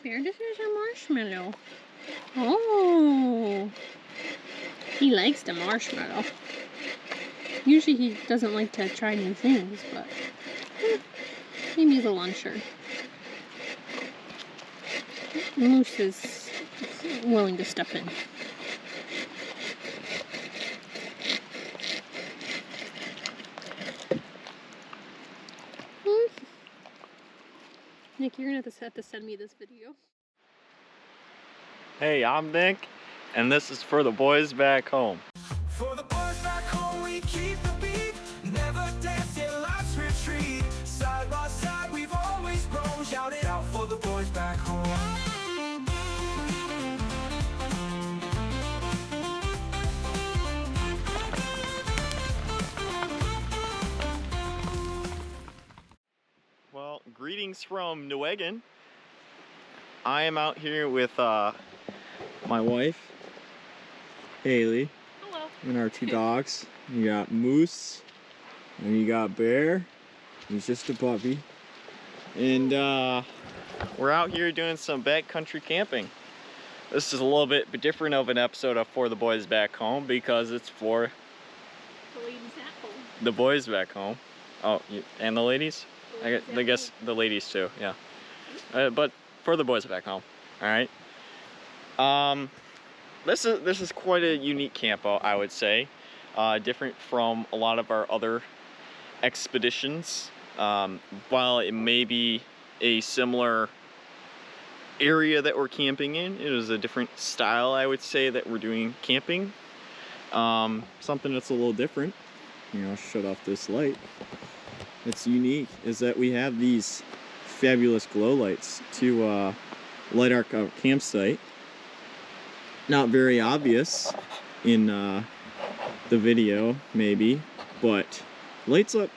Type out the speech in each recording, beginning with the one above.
Bear, this is a marshmallow. Oh, he likes the marshmallow. Usually he doesn't like to try new things, but maybe he's a luncher. Moose is willing to step in. Nick, you're gonna have to send me this video. Hey, I'm Nick, and this is for the boys back home. For the boys back home, we keep the beat, never dance in life's retreat. Side by side, we've always grown. Shout it out for the boys back home. Well, greetings from Negwegon. I am out here with my wife, Hailee. Hello. And our two dogs. You got Moose, and you got Bear. He's just a puppy. And we're out here doing some backcountry camping. This is a little bit different of an episode of For the Boys Back Home because it's for The ladies at home. the boys back home. Oh, and the ladies? I guess the ladies too, yeah. But for the boys back home, all right? This is quite a unique campout, I would say. Different from a lot of our other expeditions. While it may be a similar area that we're camping in, it is a different style, I would say, that we're doing camping. Something that's a little different. You know, shut off this light. It's unique is that we have these fabulous glow lights to light our campsite. Not very obvious in the video, maybe, but lights up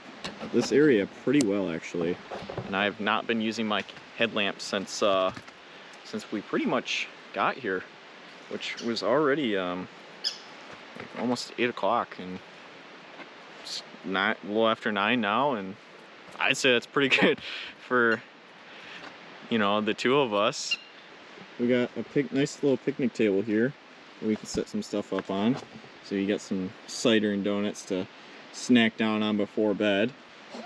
this area pretty well, actually. And I have not been using my headlamp since we pretty much got here, which was already almost 8 o'clock, and it's a little after 9 now, and I'd say that's pretty good for, you know, the two of us. We got a nice little picnic table here that we can set some stuff up on. So you got some cider and donuts to snack down on before bed.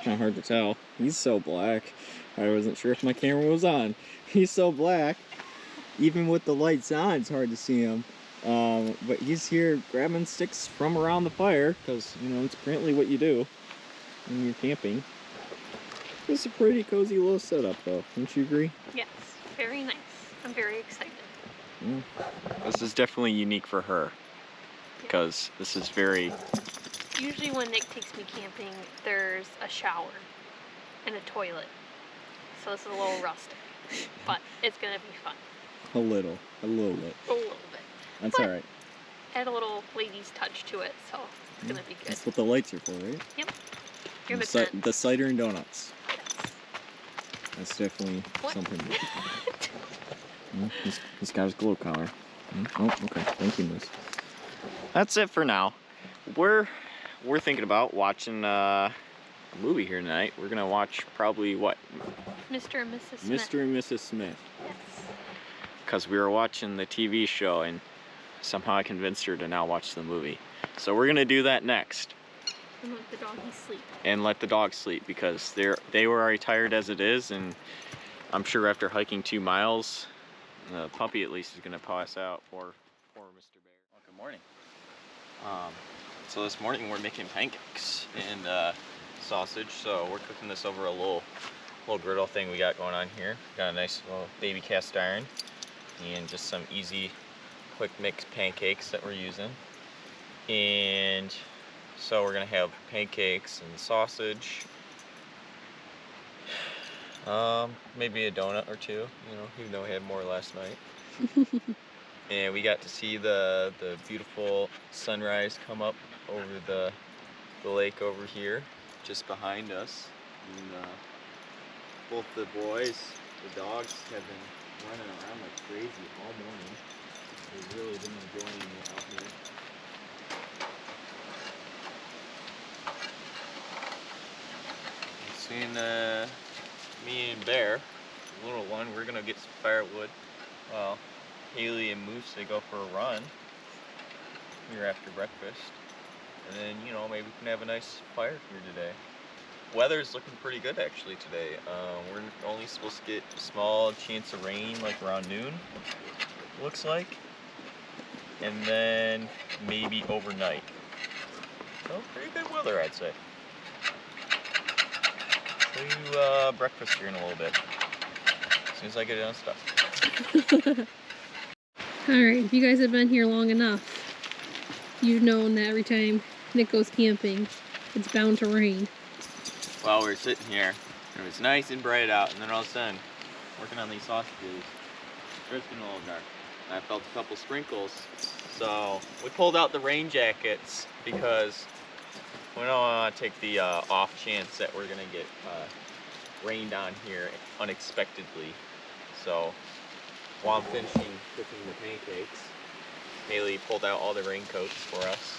Kind of hard to tell. He's so black. I wasn't sure if my camera was on. He's so black. Even with the lights on, it's hard to see him. But he's here grabbing sticks from around the fire because, you know, it's apparently what you do when you're camping. It's a pretty cozy little setup, though. Don't you agree? Yes, very nice. I'm very excited. Yeah. This is definitely unique for her because this is very... Usually when Nick takes me camping, there's a shower and a toilet. So this is a little rustic, but it's going to be fun. A little bit. A little bit. That's But all right. add a little ladies touch to it, so it's going to be good. That's what the lights are for, right? Yep. You're The cider and donuts. Yes. That's definitely What? something. He's got his glow collar. Oh, okay. Thank you, Miss. That's it for now. We're thinking about watching a movie here tonight. We're gonna watch probably what? Mr. and Mrs. Smith. Mr. and Mrs. Smith. Yes. Because we were watching the TV show and somehow I convinced her to now watch the movie. So we're gonna do that next. And let the doggies sleep. And let the dogs sleep because they were already tired as it is, and I'm sure after hiking 2 miles, the puppy at least is gonna pass out for Mr. Bear. Well, good morning. So this morning we're making pancakes and sausage. So we're cooking this over a little griddle thing we got going on here. Got a nice little baby cast iron and just some easy, quick mix pancakes that we're using. And so we're gonna have pancakes and sausage. Maybe a donut or two, you know, even though we had more last night. And we got to see the beautiful sunrise come up over the lake over here, just behind us. And both the boys, the dogs, have been running around like crazy all morning. They've really been enjoying it out here. Seeing me and Bear little one. We're gonna get some firewood. Well, Hailee and Moose, they go for a run here after breakfast. And then, you know, maybe we can have a nice fire here today. Weather's looking pretty good actually today. We're only supposed to get a small chance of rain like around noon, looks like. And then maybe overnight. So pretty good weather, I'd say. Show you breakfast here in a little bit. As soon as I get it unstuck. Alright, if you guys have been here long enough, you've known that every time Nick goes camping, it's bound to rain. While we were sitting here, it was nice and bright out, and then all of a sudden, working on these sausages, it's getting a little dark. And I felt a couple sprinkles, so we pulled out the rain jackets because we don't want to take the off chance that we're gonna get rained on here unexpectedly. So while I'm finishing cooking the pancakes, Hailee pulled out all the raincoats for us,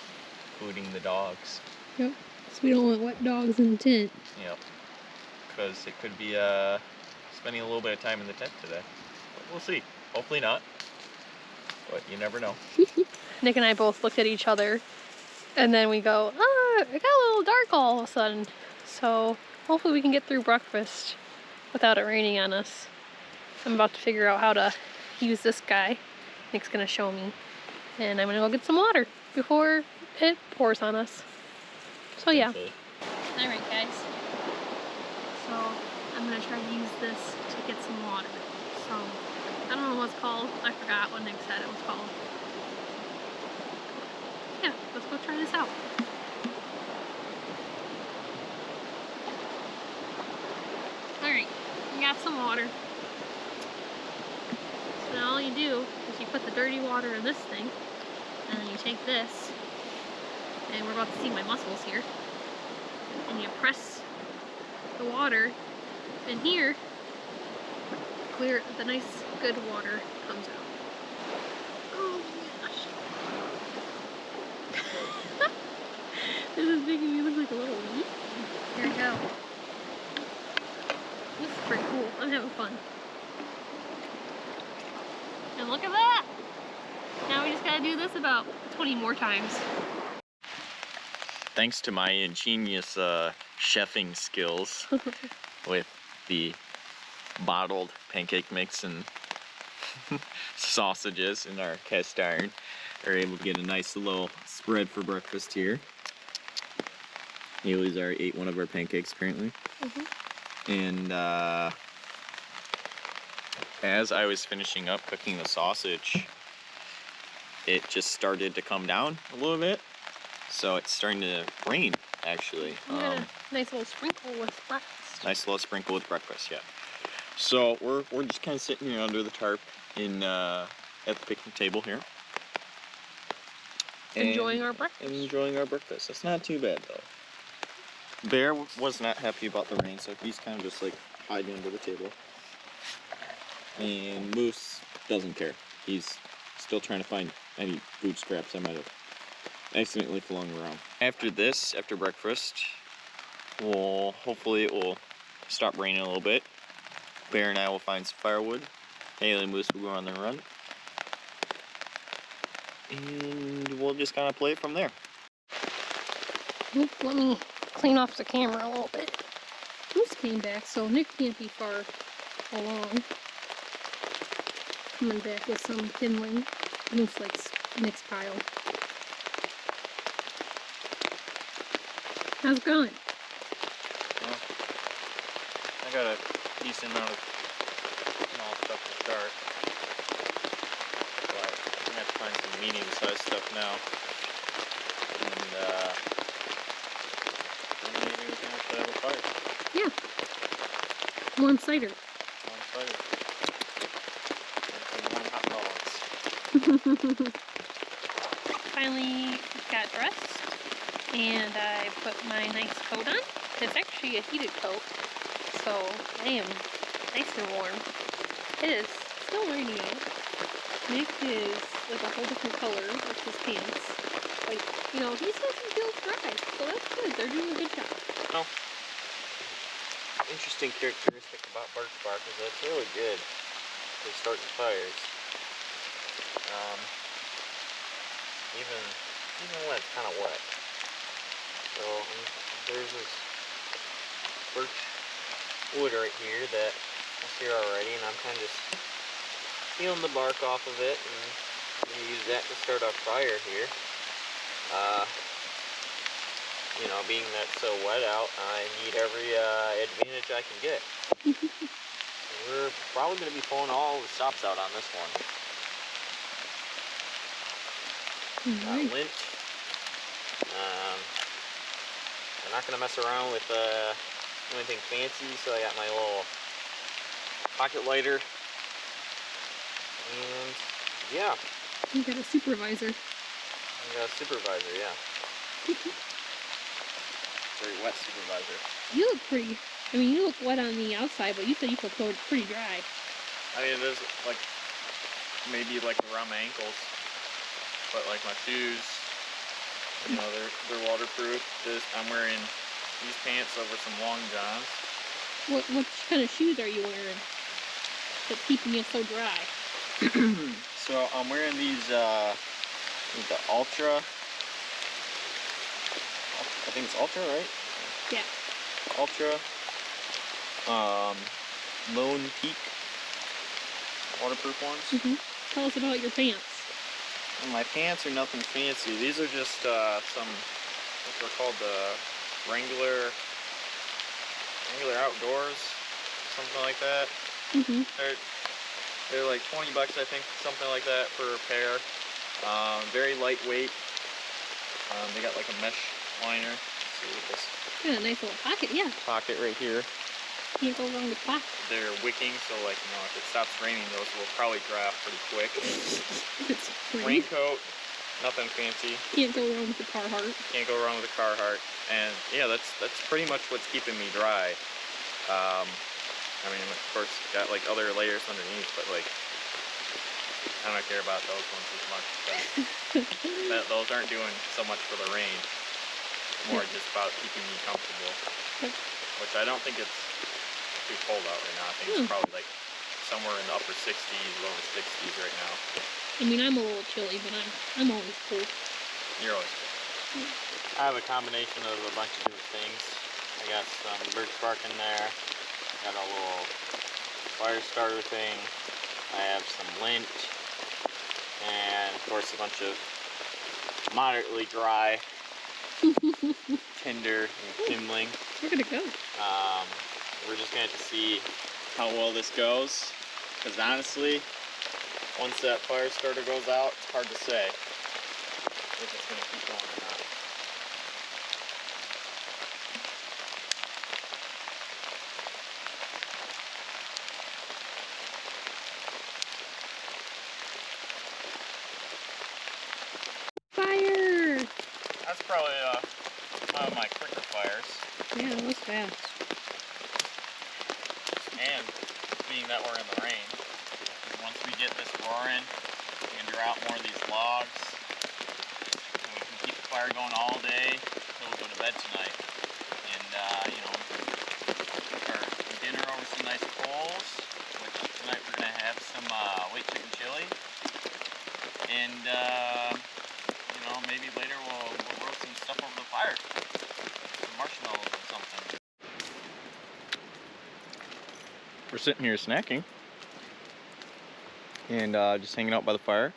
including the dogs. Yep, so we don't want wet dogs in the tent. Yep, because it could be spending a little bit of time in the tent today. But we'll see. Hopefully not, but you never know. Nick and I both looked at each other, and then we go, ah, it got a little dark all of a sudden. So hopefully we can get through breakfast without it raining on us. I'm about to figure out how to use this guy. Nick's gonna show me. And I'm gonna go get some water before it pours on us. So yeah. Alright guys. So I'm gonna try to use this to get some water. So I don't know what it's called. I forgot what Nick said it was called. Yeah, let's go try this out. Alright, we got some water. So now all you do is you put the dirty water in this thing, and then you take this, and we're about to see my muscles here, and you press the water in here, clear, the nice good water comes out. Oh gosh. This is making me look like a little weed. Here we go. This is pretty cool. I'm having fun. And look at that! Now we just gotta do this about 20 more times. Thanks to my ingenious chefing skills with the bottled pancake mix and sausages in our cast iron, we're able to get a nice little spread for breakfast here. Hailee's already ate one of our pancakes apparently. And as I was finishing up cooking the sausage, it just started to come down a little bit. So it's starting to rain, actually. Nice little sprinkle with breakfast. Nice little sprinkle with breakfast, yeah. So we're just kind of sitting here under the tarp in at the picnic table here. Enjoying our breakfast. Enjoying our breakfast. It's not too bad though. Bear was not happy about the rain, so he's kind of just like hiding under the table. And Moose doesn't care. He's still trying to find any food scraps I might have accidentally flung around. After this, after breakfast, hopefully it will stop raining a little bit. Bear and I will find some firewood. Hailee and Moose will go on their run. And we'll just kind of play it from there. Oop, let me clean off the camera a little bit. Moose came back, so Nick can't be far along. Coming back with some kindling. Moose likes Nick's pile. How's it going? Well, I got a decent amount of small stuff to start. But I'm gonna have to find some medium-sized stuff now. And maybe we can actually have a fire. Yeah. Warm cider. Warm cider. And some warm hot dogs. Finally got dressed, and I put my nice coat on. It's actually a heated coat, so I am nice and warm. It is still rainy out. Nick is like a whole different color with his pants. Like, you know, he says he feels dry, so that's good. They're doing a good job. Oh. interesting characteristic about birch bark is that it's really good for starting fires. Even when it's kind of wet. So there's this birch wood right here that is here already, and I'm kind of just peeling the bark off of it, and I'm gonna use that to start a fire here. You know, being that it's so wet out, I need every advantage I can get. We're probably going to be pulling all the stops out on this one. Got lint. I'm not going to mess around with anything fancy, so I got my little pocket lighter. And yeah. You got a supervisor. I got a supervisor, yeah. Very wet supervisor. You look pretty. I mean, you look wet on the outside, but you said you feel pretty dry. I mean, it is like maybe like around my ankles, but like my shoes, you know, they're waterproof. I'm wearing these pants over some long johns. What kind of shoes are you wearing that's keeping you so dry? So I'm wearing these the Ultra. I think it's Ultra, right? Yeah. Ultra. Lone Peak waterproof ones. Tell us about your pants. Well, my pants are nothing fancy. These are just some, what they're called, the Wrangler Outdoors, something like that. They're like 20 bucks, I think, something like that for a pair. Very lightweight. They got like a mesh liner. Let's see what this. Got a nice little pocket, yeah. Pocket right here. Can't go wrong with pocket. They're wicking, so like, you know, if it stops raining, those will probably dry off pretty quick. It's free. Raincoat, nothing fancy. Can't go wrong with the Carhartt. Can't go wrong with the Carhartt. And yeah, that's pretty much what's keeping me dry. I mean, of course, got like other layers underneath, but like, I don't care about those ones as much because those aren't doing so much for the rain. More just about keeping me comfortable. Which I don't think it's too cold out right now. I think it's probably like somewhere in the upper 60s, lower 60s right now. I mean, I'm a little chilly, but I'm always cool. You're always cool. I have a combination of a bunch of different things. I got some birch bark in there. I got a little fire starter thing. I have some lint. And of course a bunch of moderately dry tinder and kindling. We're gonna go. We're just gonna have to see how well this goes, because honestly, once that fire starter goes out, it's hard to say if it's gonna keep going or not. Fire! That's probably one of my quicker fires. Yeah, that was fast. And being that we're in the rain, once we get this roaring, we can draw out more of these logs, and we can keep the fire going all day until we go to bed tonight. And you know, cook our dinner over some nice coals, which tonight we're gonna have some white chicken chili. And you know, maybe later we'll roast some stuff over the fire, some marshmallows or something. We're sitting here snacking and just hanging out by the fire,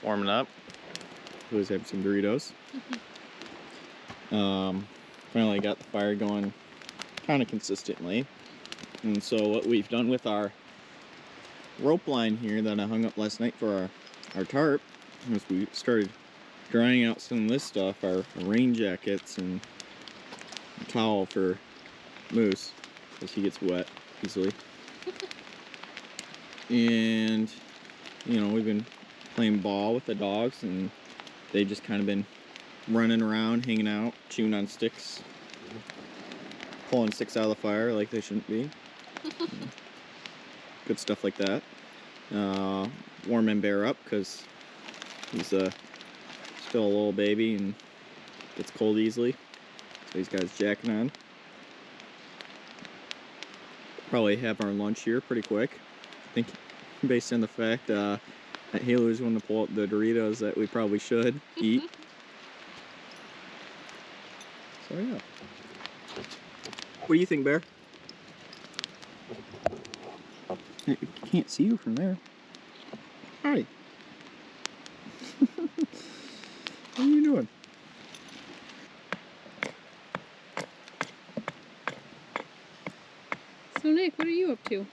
warming up. Always have some Doritos. Finally got the fire going kind of consistently. And so what we've done with our rope line here that I hung up last night for our tarp is we started drying out some of this stuff, our rain jackets and a towel for Moose because he gets wet easily. And you know, we've been playing ball with the dogs and they've just kind of been running around, hanging out, chewing on sticks, pulling sticks out of the fire like they shouldn't be. Good stuff like that. Warming Bear up because he's still a little baby and gets cold easily, so he's got his jacket on. probably have our lunch here pretty quick. I think based on the fact that Hailee was going to pull out the Doritos that we probably should eat. So yeah. What do you think, Bear? I can't see you from there. Hi. What are you doing? So Nick, what are you up to?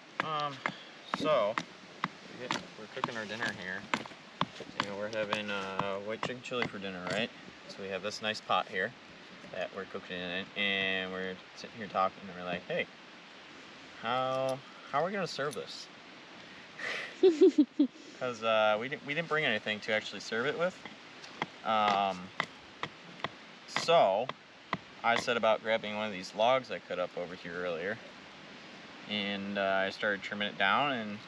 So we're cooking our dinner here. You know, we're having white chicken chili for dinner, right? So we have this nice pot here that we're cooking in it, and we're sitting here talking, and we're like, hey, how are we gonna serve this? Because we didn't bring anything to actually serve it with. So I set about grabbing one of these logs I cut up over here earlier, and I started trimming it down, and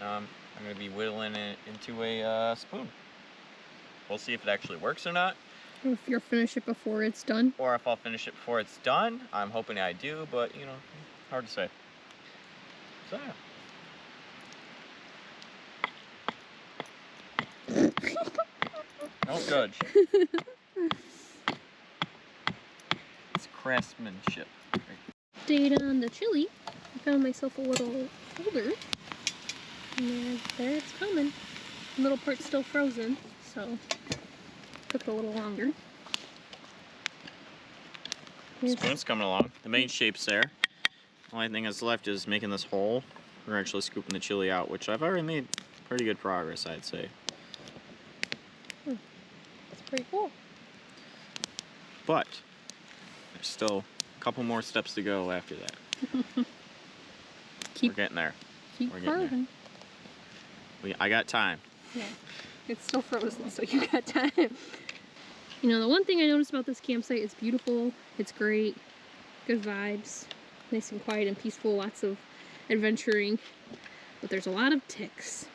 I'm going to be whittling it into a spoon. We'll see if it actually works or not. Or if you'll finish it before it's done. Or if I'll finish it before it's done. I'm hoping I do, but you know, hard to say. So yeah. Don't judge. It's craftsmanship. Update on the chili. I found myself a little holder. And there it's coming. The middle part's still frozen, so took it a little longer. Spoon's coming along. The main shape's there. The only thing that's left is making this hole. We're actually scooping the chili out, which I've already made pretty good progress, I'd say. That's pretty cool. But there's still a couple more steps to go after that. We're getting there. Keep We're getting carving. there. I got time. Yeah, it's still frozen, so you got time. You know, the one thing I noticed about this campsite is beautiful. It's great. Good vibes. Nice and quiet and peaceful. Lots of adventuring. But there's a lot of ticks.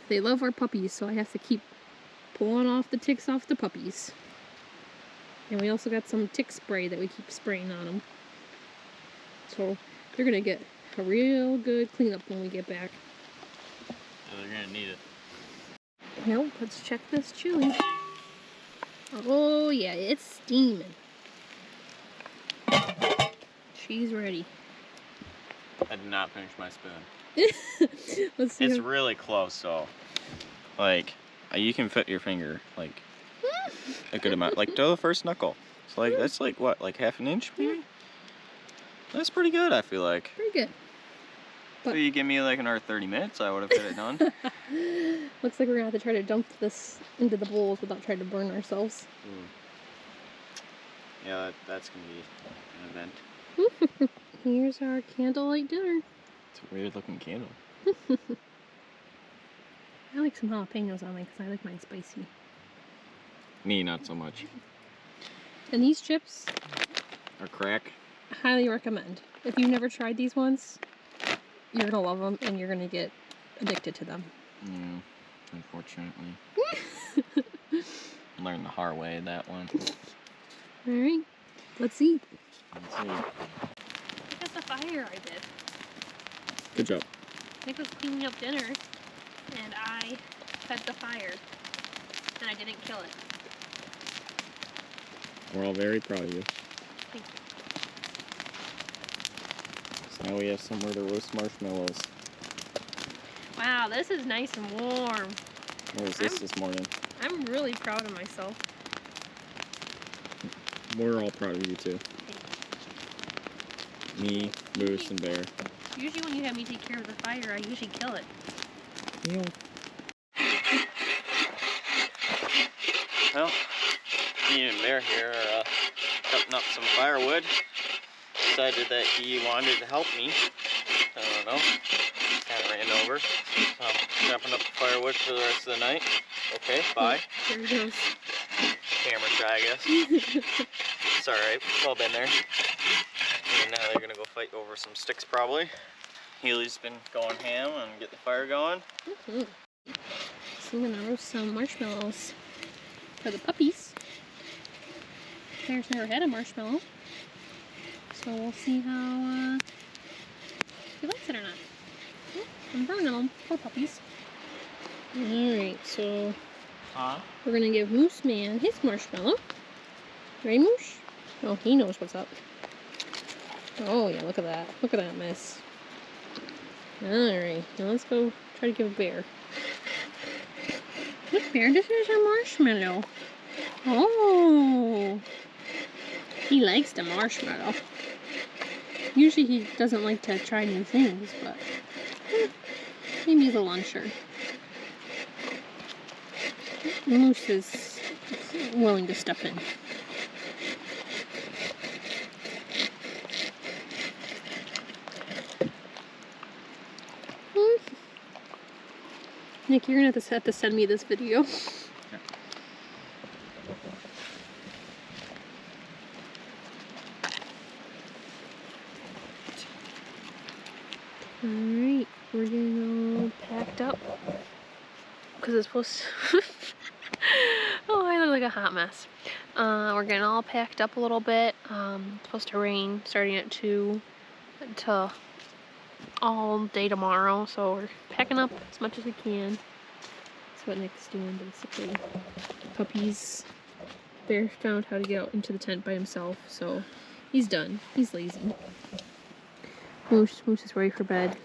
They love our puppies, so I have to keep pulling off the ticks off the puppies. And we also got some tick spray that we keep spraying on them. So they're going to get a real good cleanup when we get back. Yeah, they're going to need it. Nope, let's check this chili. Oh yeah, it's steaming. She's ready. I did not finish my spoon. Let's see. It's really close, so like you can fit your finger like a good amount, like to the first knuckle. So like that's like what, like half an inch maybe? That's pretty good, I feel like. Pretty good. So you give me like another 30 minutes, I would have got it done. Looks like we're gonna have to try to dump this into the bowls without trying to burn ourselves. Yeah, that's gonna be an event. Here's our candlelight dinner. It's a weird looking candle. I like some jalapenos on mine because I like mine spicy. Me, not so much. And these chips, Or crack. I highly recommend. If you've never tried these ones, you're gonna love them and you're gonna get addicted to them. Yeah, unfortunately. Learned the hard way that one. Alright, let's eat. Let's see. Look at the fire I did. Good job. Nick was cleaning up dinner and I fed the fire and I didn't kill it. We're all very proud of you. Thank you. So now we have somewhere to roast marshmallows. Wow, this is nice and warm. What was this morning? I'm really proud of myself. We're all proud of you too. Me, Moose, and Bear. Usually when you have me take care of the fire, I usually kill it. Yeah. Well, me and Bear here are cutting up some firewood. Decided that he wanted to help me. I don't know. Kind of ran over. So I'm chopping up the firewood for the rest of the night. Okay, bye. There he goes. Camera try, I guess. It's alright, we've all been there. And now they're gonna go fight over some sticks probably. Hailee's been going ham and get the fire going. So I'm gonna roast some marshmallows for the puppies. Bear's never had a marshmallow. So we'll see how he likes it or not. Oh, I'm burning them. Poor puppies. Alright, so we're gonna give Moose Man his marshmallow. Right, Moose? Oh, he knows what's up. Oh yeah, look at that. Look at that mess. Alright, now let's go try to give Bear. Look, Bear, this is your marshmallow. Oh, he likes the marshmallow. Usually he doesn't like to try new things, but maybe he's a little unsure. Moose is willing to step in. Nick, you're gonna have to send me this video. Alright, we're getting all packed up. Because it's supposed to... Oh, I look like a hot mess. We're getting all packed up a little bit. It's supposed to rain starting at 2 until all day tomorrow. So we're packing up as much as we can. That's what Nick's doing, basically. Puppies. Bear found how to get out into the tent by himself, so he's done. He's lazy. Moose is ready for bed.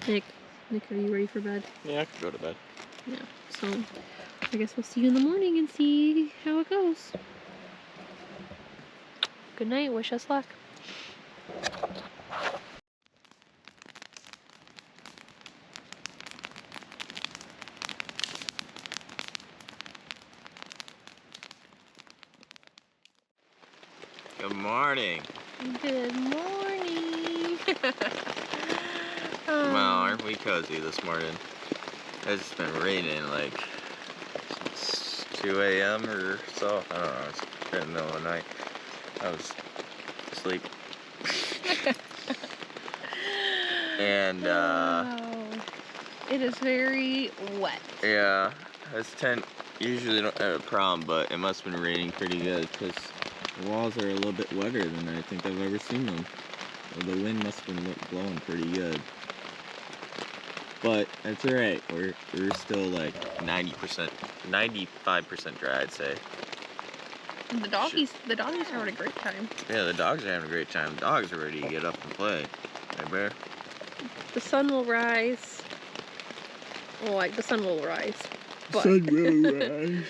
Nick, are you ready for bed? Yeah, I could go to bed. Yeah, so I guess we'll see you in the morning and see how it goes. Good night, wish us luck. Good morning. Good morning. Well, aren't we cozy this morning? It's been raining like since 2 a.m. or so. I don't know. It's been in the middle of the night. I was asleep. And Wow. It is very wet. yeah, this tent usually don't have a problem, but it must have been raining pretty good because the walls are a little bit wetter than I think I've ever seen them. Well, the wind must have been blowing pretty good. But that's alright. We're still like 90%, 95% dry, I'd say. And the doggies are having a great time. Yeah, the dogs are having a great time. The dogs are ready to get up and play. Hey, Bear? The sun will rise. Oh, the sun will rise. But Sun will rise.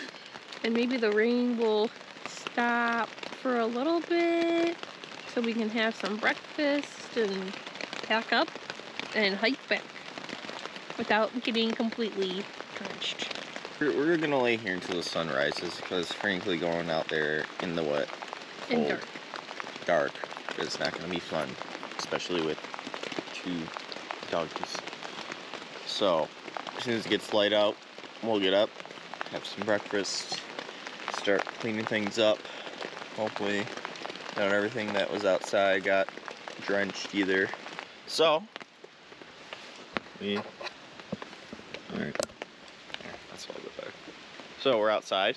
and maybe the rain will stop for a little bit so we can have some breakfast and pack up and hike back without getting completely drenched. We're gonna lay here until the sun rises because frankly going out there in the wet And cold, dark is not gonna be fun, especially with 2 doggies. So as soon as it gets light out, we'll get up, have some breakfast, start cleaning things up. Hopefully not everything that was outside got drenched either. So alright. That's a little bit better. So we're outside,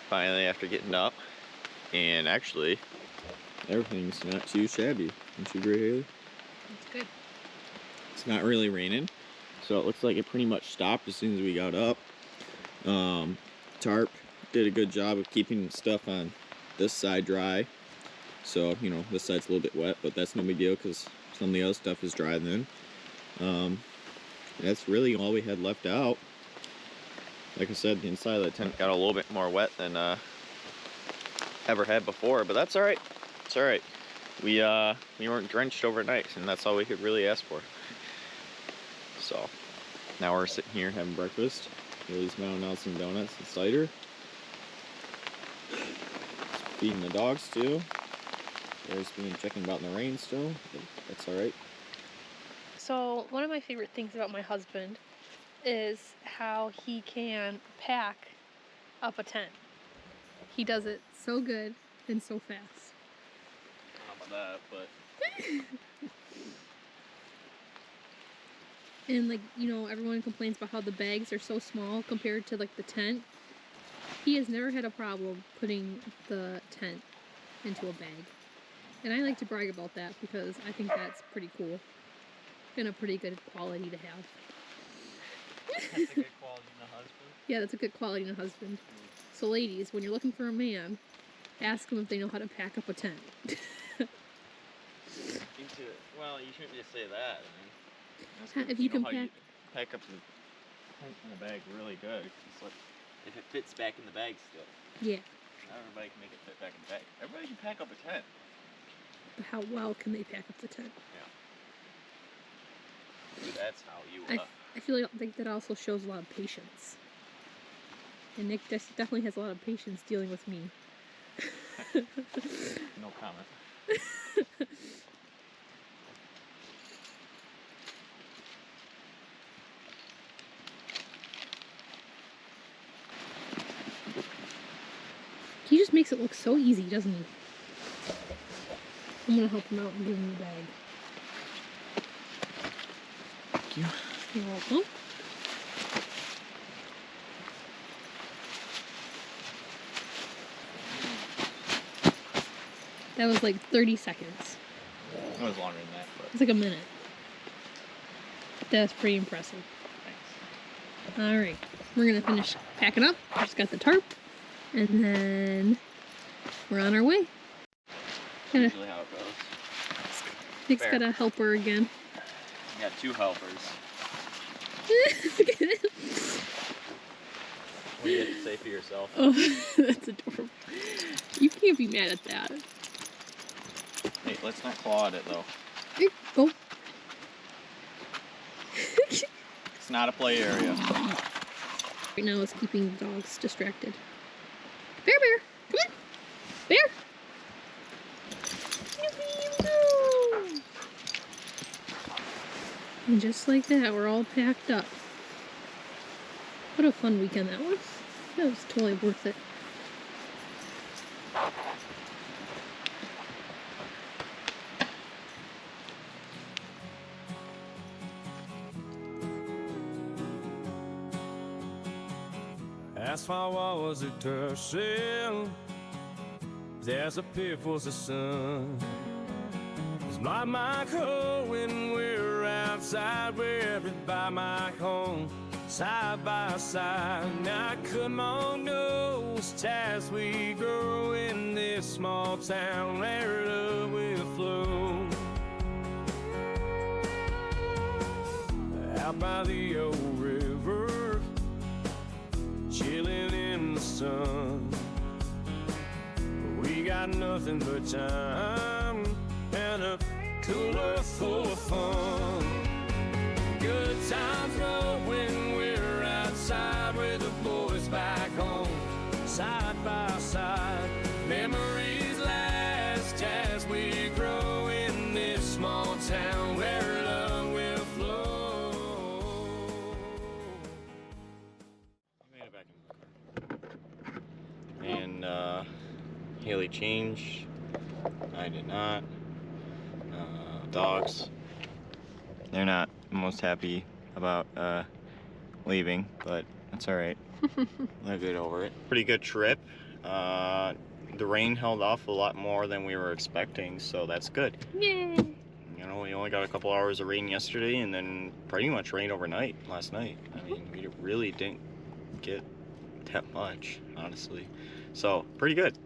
finally, after getting up, and actually, everything's not too shabby. Don't you agree, Hailee? That's good. It's not really raining, so it looks like it pretty much stopped as soon as we got up. Tarp did a good job of keeping stuff on this side dry. So, you know, this side's a little bit wet, but that's no big deal because some of the other stuff is dry then. That's really all we had left out. Like I said, the inside of the tent got a little bit more wet than ever had before, but that's all right. It's all right. We weren't drenched overnight, and that's all we could really ask for. So now we're sitting here having breakfast. Hailey's mounting out some donuts and cider. Feeding the dogs too. There's been checking about in the rain still, but that's all right. So one of my favorite things about my husband is how he can pack up a tent. He does it so good and so fast. How about that, but And like, you know, everyone complains about how the bags are so small compared to like the tent. He has never had a problem putting the tent into a bag. And I like to brag about that because I think that's pretty cool. And a pretty good quality to have. That's a good quality in a husband. Yeah, that's a good quality in a husband. So ladies, when you're looking for a man, ask them if they know how to pack up a tent. Well, you shouldn't just say that. I mean, If you can pack up the tent in the bag really good. It's like, if it fits back in the bag still. Yeah. Not everybody can make it fit back in the bag. Everybody can pack up a tent. But how well can they pack up the tent? Yeah. That's how you. I feel like that also shows a lot of patience. And Nick definitely has a lot of patience dealing with me. No comment. He just makes it look so easy, doesn't he? I'm gonna help him out and give him the bag. Thank you. You're welcome. That was like 30 seconds. It was longer than that, but It's like a minute. That's pretty impressive. thanks. Alright, we're gonna finish packing up. Just got the tarp. And then we're on our way. That's usually how it goes. Nick's Fair. got a helper again. You got 2 helpers. Look at it. What do you have to say for yourself? Oh, that's adorable. You can't be mad at that. Hey, let's not claw at it though. Here, go. It's not a play area. Right now it's keeping the dogs distracted. Bear, come on. Bear. And just like that, we're all packed up. What a fun weekend that was. That was totally worth it. Asphalt walls are tussle. There's a pit for the sun. It's my home when we're outside. We're by my home, side by side. Now come on, those ties we grow in this small town where love will flow. Out by the old river, chilling in the sun. We got nothing but time and a cooler full of fun. Good times roll when we're outside with the boys back home, side by side. Memories last as we grow in this small town where love will flow. I made it back in the car. And Hailee changed. I did not. Dogs. They're not most happy about leaving, but that's alright. They'll get over it. Pretty good trip. The rain held off a lot more than we were expecting, so that's good. Yay! You know, we only got a couple hours of rain yesterday and then pretty much rain overnight last night. I mean, we really didn't get that much, honestly. So, pretty good.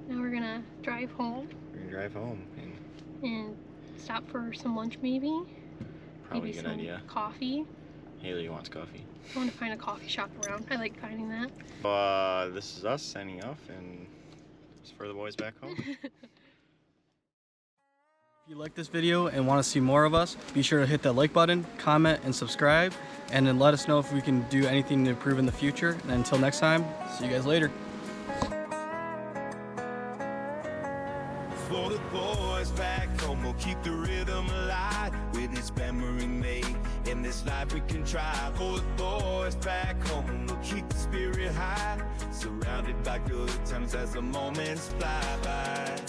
Now we're gonna drive home We're gonna drive home and stop for some lunch maybe. probably Maybe a good some idea. coffee. Hailee wants coffee. I want to find a coffee shop around. I like finding that. This is us signing off, and it's for the boys back home. If you like this video and want to see more of us, be sure to hit that like button, comment, and subscribe, and then let us know if we can do anything to improve in the future. And until next time, see you guys later. For the boys back home, we'll keep the rhythm alive. With this memory made, in this life we can try. For the boys back home, we'll keep the spirit high. Surrounded by good times as the moments fly by.